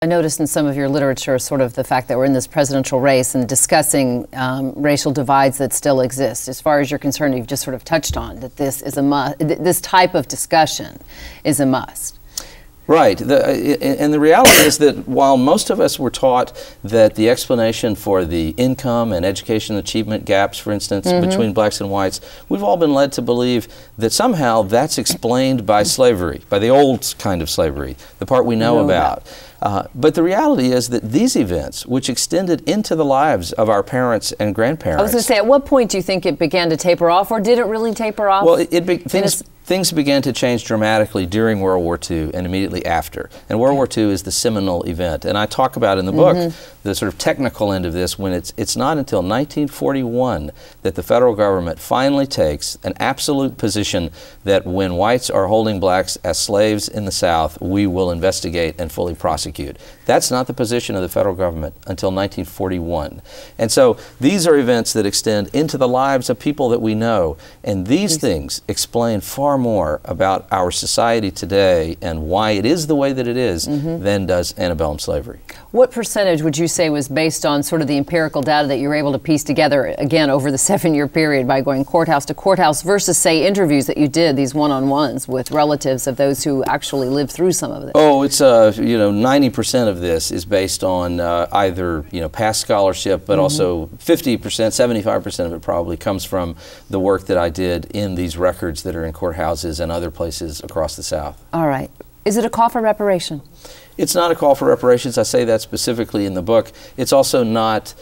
I noticed in some of your literature sort of the fact that we're in this presidential race and discussing racial divides that still exist. As far as you're concerned, you've just sort of touched on that this is a must. This type of discussion is a must. Right. And the reality is that while most of us were taught that the explanation for the income and education achievement gaps, for instance, between blacks and whites, we've all been led to believe that somehow that's explained by slavery, by the old kind of slavery, the part we know about. But the reality is that these events, which extended into the lives of our parents and grandparents... I was going to say, at what point do you think it began to taper off, or did it really taper off? Well, things began to change dramatically during World War II and immediately after. And World War II is the seminal event. And I talk about in the book the sort of technical end of this, when it's not until 1941 that the federal government finally takes an absolute position that when whites are holding blacks as slaves in the South, we will investigate and fully prosecute. That's not the position of the federal government until 1941. And so these are events that extend into the lives of people that we know. And these things explain far more about our society today and why it is the way that it is than does antebellum slavery. What percentage would you say was based on sort of the empirical data that you were able to piece together, again, over the 7-year period by going courthouse to courthouse versus, say, interviews that you did, these one-on-ones with relatives of those who actually lived through some of this? Oh, it's, 90% of this is based on either, past scholarship, but also 50%, 75% of it probably comes from the work that I did in these records that are in courthouses and other places across the South. All right. Is it a call for reparation? It's not a call for reparations. I say that specifically in the book. It's also not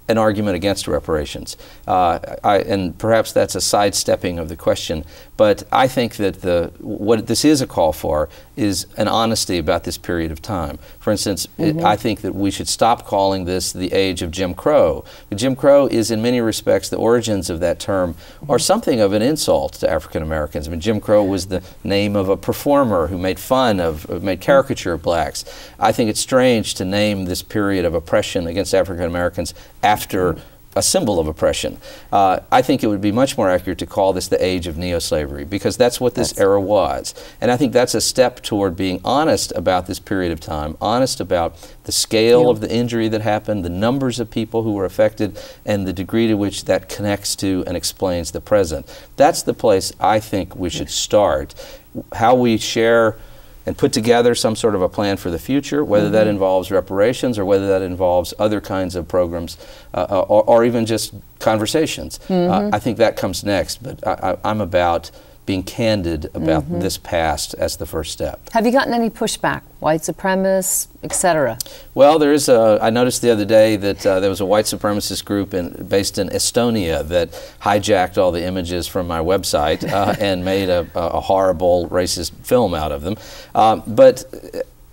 an argument against reparations. And perhaps that's a sidestepping of the question, but I think that what this is a call for is an honesty about this period of time. For instance, I think that we should stop calling this the age of Jim Crow. Jim Crow is, in many respects, the origins of that term are something of an insult to African Americans. I mean, Jim Crow was the name of a performer who made fun of, made caricature of blacks. I think it's strange to name this period of oppression against African Americans after a symbol of oppression. I think it would be much more accurate to call this the age of neo-slavery, because that's what this era was. And I think that's a step toward being honest about this period of time, honest about the scale of the injury that happened, the numbers of people who were affected, and the degree to which that connects to and explains the present. That's the place I think we should start. How we share and put together some sort of a plan for the future, whether that involves reparations or whether that involves other kinds of programs or even just conversations. I think that comes next, but I'm about being candid about this past as the first step. Have you gotten any pushback, white supremacists, etc.? Well, there is I noticed the other day that there was a white supremacist group based in Estonia that hijacked all the images from my website and made a horrible racist film out of them. But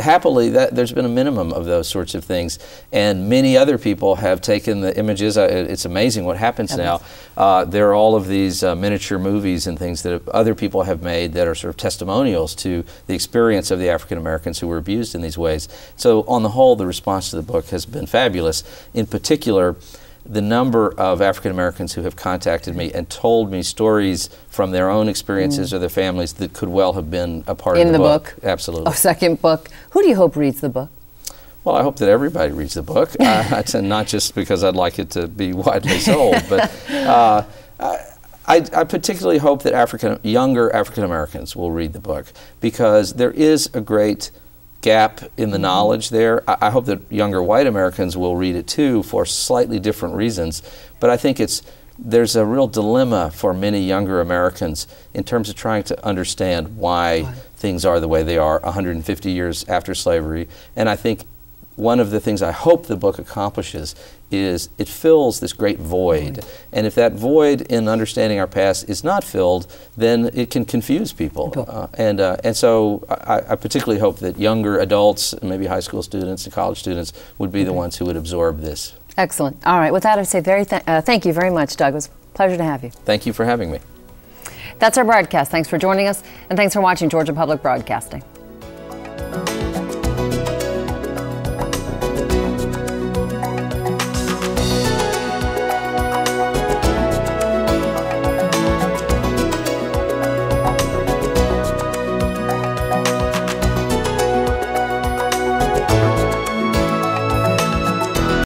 happily, there's been a minimum of those sorts of things, and many other people have taken the images. It's amazing what happens now. There are all of these miniature movies and things that other people have made that are sort of testimonials to the experience of the African Americans who were abused in these ways. So on the whole, the response to the book has been fabulous. In particular, the number of African Americans who have contacted me and told me stories from their own experiences or their families that could well have been a part of the book. Absolutely. Oh, second book. Who do you hope reads the book? Well, I hope that everybody reads the book, not just because I'd like it to be widely sold, but I particularly hope that younger African Americans will read the book, because there is a great gap in the knowledge there. I hope that younger white Americans will read it too, for slightly different reasons, but I think there's a real dilemma for many younger Americans in terms of trying to understand why things are the way they are 150 years after slavery. And I think one of the things I hope the book accomplishes is it fills this great void. And if that void in understanding our past is not filled, then it can confuse people. And so I particularly hope that younger adults, maybe high school students and college students, would be the ones who would absorb this. Excellent. All right. With that, I say thank you very much, Doug. It was a pleasure to have you. Thank you for having me. That's our broadcast. Thanks for joining us, and thanks for watching Georgia Public Broadcasting.